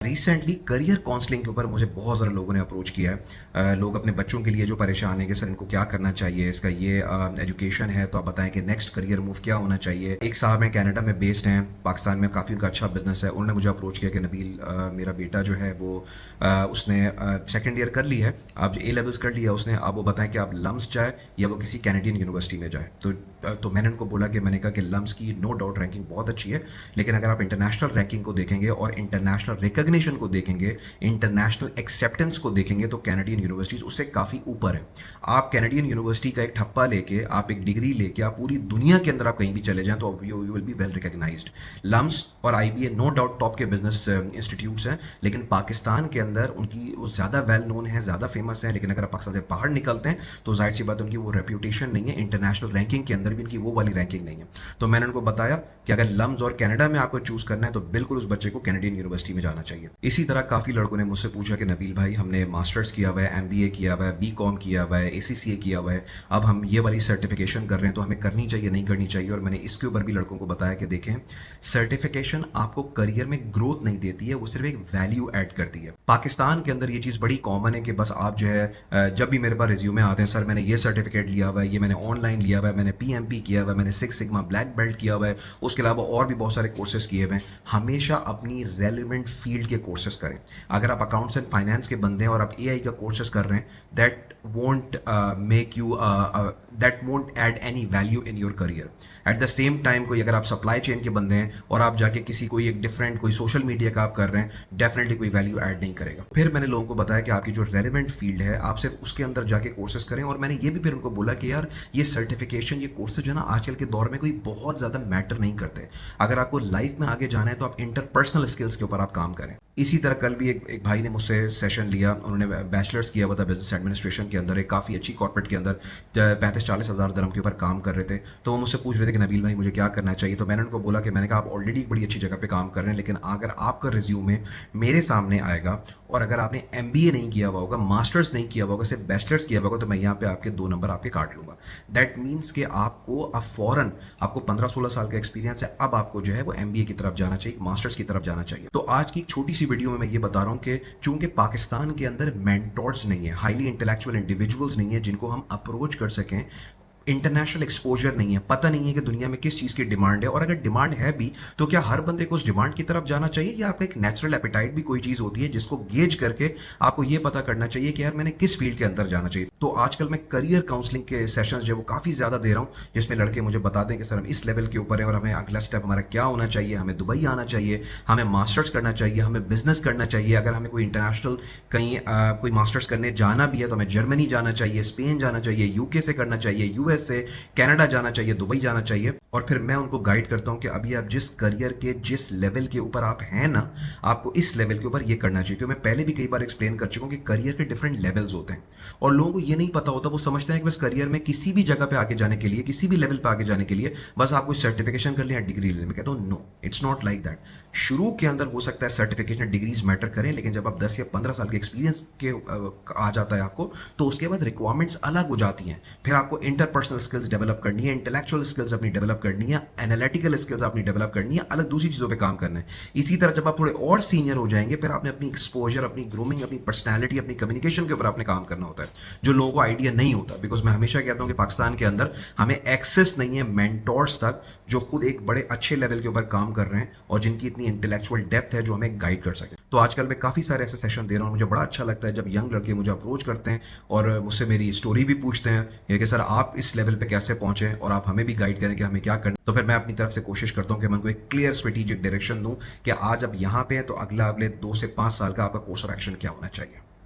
Recently career counselling के ऊपर मुझे बहुत सारे लोगों ने अप्रोच किया है। लोग अपने बच्चों के लिए जो परेशान है कि सर इनको क्या करना चाहिए, इसका ये एजुकेशन है तो आप बताएं कि नेक्स्ट करियर मूव क्या होना चाहिए। एक साहब हैं कनाडा में बेस्ड हैं, पाकिस्तान में काफ़ी उनका अच्छा बिजनेस है। उन्होंने मुझे अप्रोच किया कि नबील मेरा बेटा जो है वो उसने सेकेंड ईयर कर ली है, अब ए लेवल्स कर लिया उसने, अब वो बताएं कि आप लम्स जाए या वो किसी कैनेडियन यूनिवर्सिटी में जाए। तो मैंने उनको बोला कि मैंने कहा कि लम्स की नो डाउट रैंकिंग बहुत अच्छी है, लेकिन अगर आप इंटरनेशनल रैंकिंग को देखेंगे और इंटरनेशनल रिकग्निशन को देखेंगे, इंटरनेशनल एक्सेप्टेंस को देखेंगे तो कैनेडियन यूनिवर्सिटीज उससे काफ़ी ऊपर है। आप कैनेडियन यूनिवर्सिटी का एक ठप्पा लेके, आप एक डिग्री लेके आप पूरी दुनिया के अंदर आप कहीं भी चले जाएं तो you will be well recognized. LUMS और आईबीए नो डाउट टॉप के बिजनेस इंस्टीट्यूट्स हैं, लेकिन पाकिस्तान के अंदर उनकी वो ज़्यादा वेल नोन है, ज़्यादा फेमस है। लेकिन अगर आप पाकिस्तान से बाहर निकलते हैं तो जाहिर सी बात उनकी वो रेप्यूटेशन नहीं है, इंटरनेशनल रैंकिंग के अंदर भी इनकी वो वाली रैंकिंग नहीं है। तो मैंने उनको बताया कि अगर लम्स और कनाडा में आपको चूज करना है तो बिल्कुल उस बच्चे को कैनेडियन यूनिवर्सिटी में जाना चाहिए। इसी तरह काफ़ी लड़कों ने मुझसे पूछा कि नबील भाई हमने मास्टर्स किया हुआ है, एमबीए किया हुआ है, बीकॉम किया हुआ है, एसीसीए किया हुआ है, अब हम ये वाली सर्टिफिकेशन कर रहे हैं तो हमें करनी चाहिए नहीं करनी चाहिए। और मैंने इसके ऊपर भी लड़कों को बताया कि देखें, सर्टिफिकेशन आपको करियर में ग्रोथ नहीं देती है, वो सिर्फ एक वैल्यू ऐड करती है। पाकिस्तान के अंदर ये चीज़ बड़ी कॉमन है कि बस आप जो है जब भी मेरे पास रिज्यूमे आते हैं, सर मैंने ये सर्टिफिकेट लिया हुआ है, ये मैंने ऑनलाइन लिया हुआ है, मैंने पीएमपी किया हुआ है, मैंने सिक्स सिग्मा ब्लैक बेल्ट किया हुआ है, उसके अलावा और भी बहुत सारे कोर्सेज किए हुए हैं। हमेशा अपनी रेलिवेंट फील्ड के कोर्सेज करें। अगर आप अकाउंट्स एंड फाइनेंस के बंदे हैं और आप एआई का कोर्सेज कर रहे हैं, that won't add any value in your career. At the same time कोई अगर आप सप्लाई चेन के बंदे हैं और आप जाके किसी कोई एक डिफरेंट कोई सोशल मीडिया का आप कर रहे हैं, डेफिनेटली कोई वैल्यू ऐड नहीं करेगा। फिर मैंने लोगों को बताया कि आपकी जो रेलिवेंट फील्ड है आप सिर्फ उसके अंदर जाके कोर्सेज करें। और मैंने ये भी फिर उनको बोला कि यार ये सर्टिफिकेशन, ये कोर्सेज जो है ना आजकल के दौर में कोई बहुत ज्यादा मैटर नहीं करते। अगर आपको लाइफ में आगे जाना है तो आप इंटरपर्सनल स्किल्स के ऊपर आप काम करें। इसी तरह कल भी एक भाई ने मुझसे सेशन लिया, उन्होंने बैचलर्स किया हुआ था बिजनेस एडमिनिस्ट्रेशन के अंदर, एक काफ़ी अच्छी कॉर्पोरेट के अंदर 35-40 हज़ार दरम के ऊपर काम कर रहे थे। तो वो मुझसे पूछ रहे थे कि नबील भाई मुझे क्या करना चाहिए। तो मैंने उनको बोला कि मैंने कहा आप ऑलरेडी एक बड़ी अच्छी जगह पे काम कर रहे हैं, लेकिन अगर आपका रिज्यूमे मेरे सामने आएगा और अगर आपने एमबीए नहीं किया हुआ होगा, मास्टर्स नहीं किया हुआ होगा, सिर्फ बैचलर्स किया हुआ होगा, तो मैं यहाँ पे आपके 2 नंबर आपके काट लूंगा। दैट मीन्स कि आपको अब फॉरन, आपको 15-16 साल का एक्सपीरियंस है, अब आपको जो है वो एमबीए की तरफ जाना चाहिए, मास्टर्स की तरफ जाना चाहिए। तो आज की छोटी सी वीडियो में मैं ये बता रहा हूं कि चूंकि पाकिस्तान के अंदर मेंटोर्स नहीं है, हाईली इंटेलेक्चुअल इंडिविजुअल्स नहीं है जिनको हम अप्रोच कर सकें, इंटरनेशनल एक्सपोजर नहीं है, पता नहीं है कि दुनिया में किस चीज़ की डिमांड है, और अगर डिमांड है भी तो क्या हर बंदे को उस डिमांड की तरफ जाना चाहिए, या आपका एक नेचुरल एपिटाइट भी कोई चीज़ होती है जिसको गेज करके आपको ये पता करना चाहिए कि यार मैंने किस फील्ड के अंदर जाना चाहिए। तो आजकल मैं करियर काउंसलिंग के सेशंस जो वो काफ़ी ज़्यादा दे रहा हूँ, जिसमें लड़के मुझे बता दें कि सर हम इस लेवल के ऊपर है और हमें अगला स्टेप हमारा क्या होना चाहिए, हमें दुबई आना चाहिए, हमें मास्टर्स करना चाहिए, हमें बिजनेस करना चाहिए, अगर हमें कोई इंटरनेशनल कहीं कोई मास्टर्स करने जाना भी है तो हमें जर्मनी जाना चाहिए, स्पेन जाना चाहिए, यूके से करना चाहिए, यूएस से, कनाडा जाना चाहिए, दुबई जाना चाहिए। और फिर मैं उनको गाइड करता हूं कि अभी आप जिस करियर के जिस लेवल के ऊपर आप हैं ना, आपको इस लेवल के ऊपर ये करना चाहिए। क्योंकि मैं पहले भी कई बार एक्सप्लेन कर चुका हूं कि करियर के डिफरेंट लेवल्स होते हैं और लोगों को ये नहीं पता होता। वो समझते हैं कि बस करियर में किसी भी जगह पे आगे जाने के लिए, किसी भी लेवल पे आगे जाने के लिए बस आपको सर्टिफिकेशन कर लिया, डिग्री ले। मैं कहता हूं no, it's not like that. शुरू के अंदर हो सकता है सर्टिफिकेशन डिग्रीज मैटर करें, लेकिन जब आप 10 या 15 साल के एक्सपीरियंस के आ जाता है आपको, तो उसके बाद रिक्वायरमेंट्स अलग हो जाती हैं। फिर आपको इंटरपर्सनल स्किल्स डेवलप करनी है, इंटेलेक्चुअल स्किल्स अपनी डेवलप करनी है, एनालिटिकल स्किल्स अपनी डेवलप करनी है, अलग दूसरी चीजों पे काम करना है। इसी तरह जब आप थोड़े और सीनियर हो जाएंगे, फिर आपने अपनी एक्सपोजर, अपनी ग्रूमिंग, अपनी पर्सनैलिटी, अपनी कम्युनिकेशन के ऊपर आपने काम करना होता है, जो लोगों को आइडिया नहीं होता। बिकॉज मैं हमेशा कहता हूं कि पाकिस्तान के अंदर हमें एक्सेस नहीं है मेंटोर्स तक, जो खुद एक बड़े अच्छे लेवल के ऊपर काम कर रहे हैं और जिनकी इतनी इंटेलेक्चुअल डेप्थ है जो हमें गाइड कर सके। तो आजकल मैं काफी सारे ऐसे सेशन दे रहा हूं, मुझे बड़ा अच्छा लगता है जब यंग लड़के मुझे अप्रोच करते हैं और मुझसे मेरी स्टोरी भी पूछते हैं कि सर आप इस लेवल पे कैसे पहुंचे और आप हमें भी गाइड करें कि हमें क्या करना। तो फिर मैं अपनी तरफ से कोशिश करता हूं कि मैं उनको एक क्लियर स्ट्रेटेजिक डायरेक्शन दूं कि आज आप यहां पे हैं तो अगले 2 से 5 साल का आपका कोर्स ऑफ एक्शन क्या होना चाहिए।